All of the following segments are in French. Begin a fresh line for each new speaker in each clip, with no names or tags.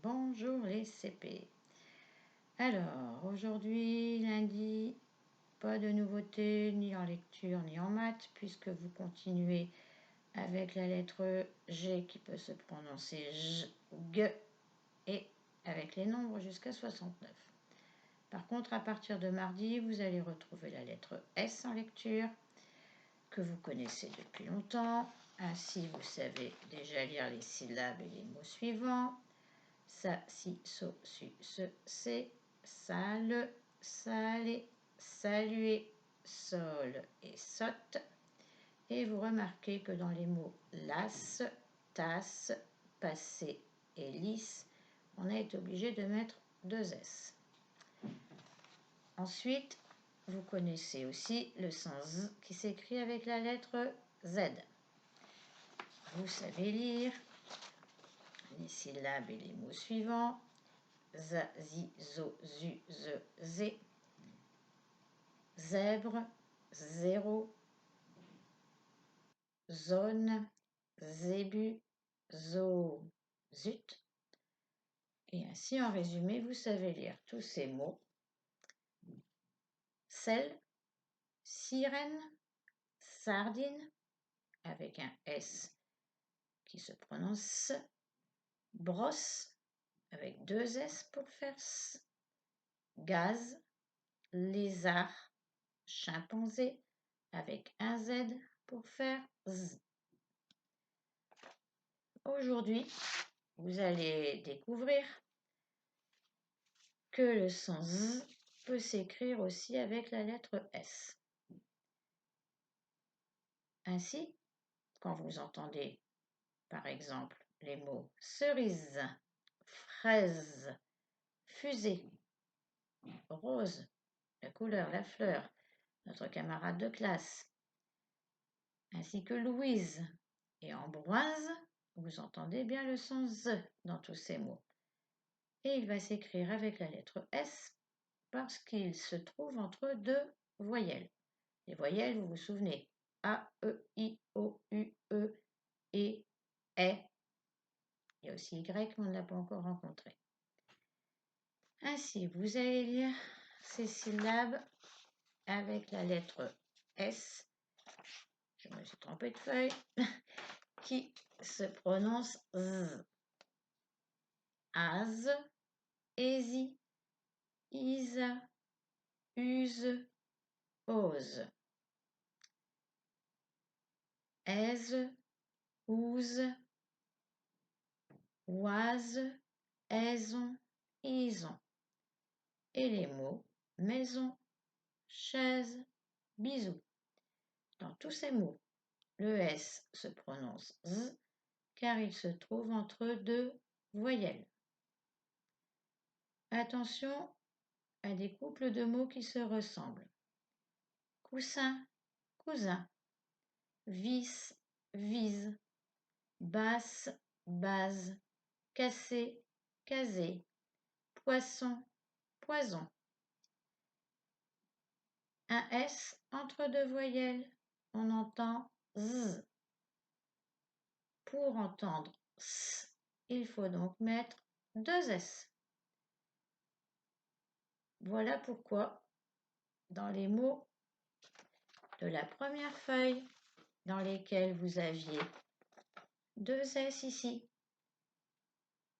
Bonjour les CP. Alors, aujourd'hui, lundi, pas de nouveautés ni en lecture ni en maths, puisque vous continuez avec la lettre G qui peut se prononcer J, G, et avec les nombres jusqu'à 69. Par contre, à partir de mardi, vous allez retrouver la lettre S en lecture, que vous connaissez depuis longtemps. Ainsi, vous savez déjà lire les syllabes et les mots suivants. Ça, si, so, su, ce, c'est, sale, salé, saluer, sol et sotte. Et vous remarquez que dans les mots las, tasse, passé et lisse, on a été obligé de mettre 2 S. Ensuite, vous connaissez aussi le son Z qui s'écrit avec la lettre Z. Vous savez lire les syllabes et les mots suivants. Za, zi, zo, zu, ze, zé. Zèbre, zéro. Zone, zébu, zo, zut. Et ainsi, en résumé, vous savez lire tous ces mots. Sel, sirène, sardine, avec un S qui se prononce S. Brosse, avec 2 S pour faire S. Gaz, lézard, chimpanzé, avec un Z pour faire Z. Aujourd'hui, vous allez découvrir que le son Z peut s'écrire aussi avec la lettre S. Ainsi, quand vous entendez, par exemple, les mots cerise, fraise, fusée, rose, la couleur, la fleur, notre camarade de classe, ainsi que Louise et Ambroise, vous entendez bien le son Z dans tous ces mots. Et il va s'écrire avec la lettre S parce qu'il se trouve entre 2 voyelles. Les voyelles, vous vous souvenez, A, E, I, O, U, E, E, E. Il y a aussi Y, mais on ne l'a pas encore rencontré. Ainsi, vous allez lire ces syllabes avec la lettre S, je me suis trompée de feuille, qui se prononce Z. Az, Ezi, Isa, Use, Ose. Aise, ouse, oise, aison, ison. Et les mots maison, chaise, bisou. Dans tous ces mots, le S se prononce Z car il se trouve entre 2 voyelles. Attention à des couples de mots qui se ressemblent. Coussin, cousin. Vis, vise. Basse, base. Cassé, casé. Poisson, poison. Un S entre 2 voyelles, on entend Z. Pour entendre S, il faut donc mettre 2 S. Voilà pourquoi, dans les mots de la première feuille, dans lesquels vous aviez 2 S ici,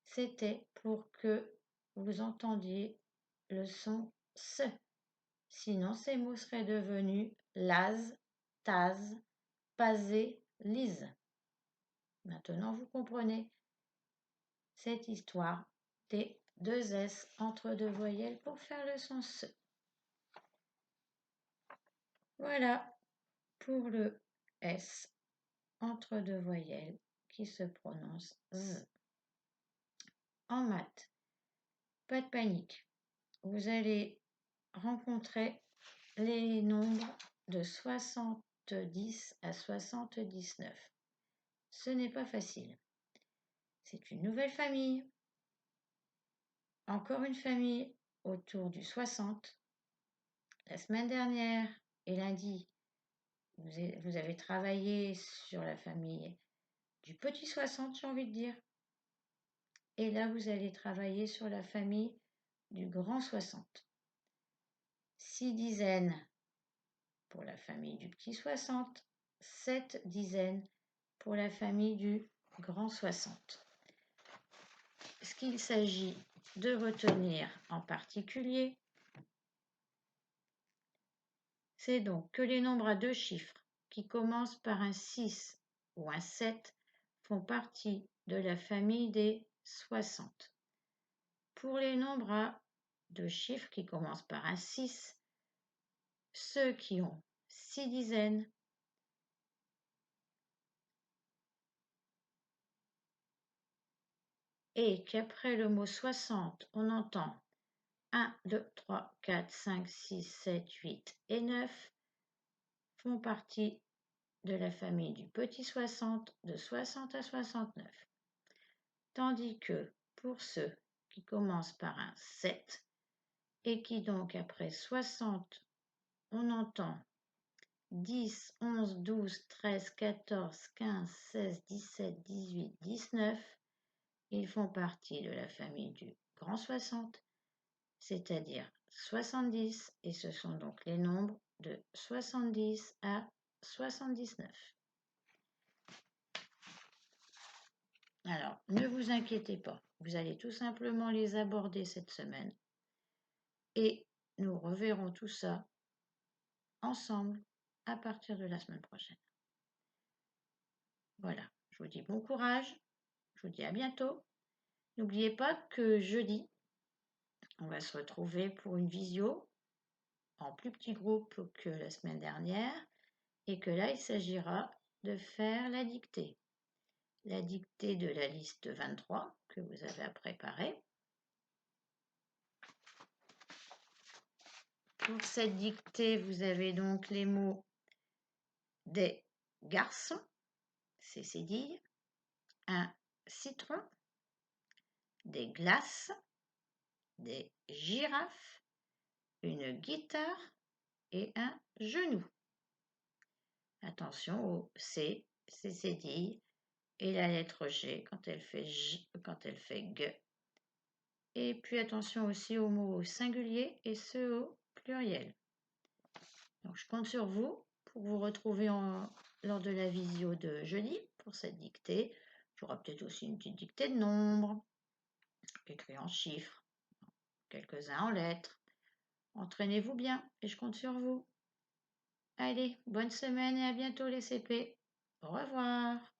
c'était pour que vous entendiez le son S. Sinon, ces mots seraient devenus lase, tase, pasé, lise. Maintenant, vous comprenez cette histoire des 2 S entre 2 voyelles pour faire le son S. Voilà pour le S entre 2 voyelles qui se prononce Z. En maths, pas de panique. Vous allez rencontrer les nombres de 70 à 79. Ce n'est pas facile. C'est une nouvelle famille. Encore une famille autour du 60. La semaine dernière et lundi, vous avez travaillé sur la famille du petit 60, j'ai envie de dire. Et là, vous allez travailler sur la famille du grand 60. 6 dizaines pour la famille du petit 60, 7 dizaines pour la famille du grand 60. Ce qu'il s'agit de retenir en particulier, c'est donc que les nombres à deux chiffres qui commencent par un 6 ou un 7 font partie de la famille des 60. Pour les nombres à deux chiffres qui commencent par un 6, ceux qui ont 6 dizaines et qu'après le mot 60, on entend 1, 2, 3, 4, 5, 6, 7, 8 et 9 font partie de la famille du petit 60 de 60 à 69. Tandis que pour ceux qui commencent par un 7 et qui donc après 60, on entend 10, 11, 12, 13, 14, 15, 16, 17, 18, 19, ils font partie de la famille du grand 60, c'est-à-dire 70, et ce sont donc les nombres de 70 à 79. Alors, ne vous inquiétez pas, vous allez tout simplement les aborder cette semaine et nous reverrons tout ça ensemble à partir de la semaine prochaine. Voilà, je vous dis bon courage, je vous dis à bientôt. N'oubliez pas que jeudi, on va se retrouver pour une visio en plus petit groupe que la semaine dernière et que là, il s'agira de faire la dictée. La dictée de la liste 23 que vous avez à préparer. Pour cette dictée, vous avez donc les mots des garçons, c'est cédille, un citron, des glaces, des girafes, une guitare et un genou. Attention au C, c'est cédille, et la lettre G quand elle fait J, quand elle fait G. Et puis attention aussi aux mots au singulier et ceux au pluriel. Donc je compte sur vous pour vous retrouver lors de la visio de jeudi pour cette dictée. J'aurai peut-être aussi une petite dictée de nombres, écrits en chiffres, quelques-uns en lettres. Entraînez-vous bien et je compte sur vous. Allez, bonne semaine et à bientôt les CP. Au revoir.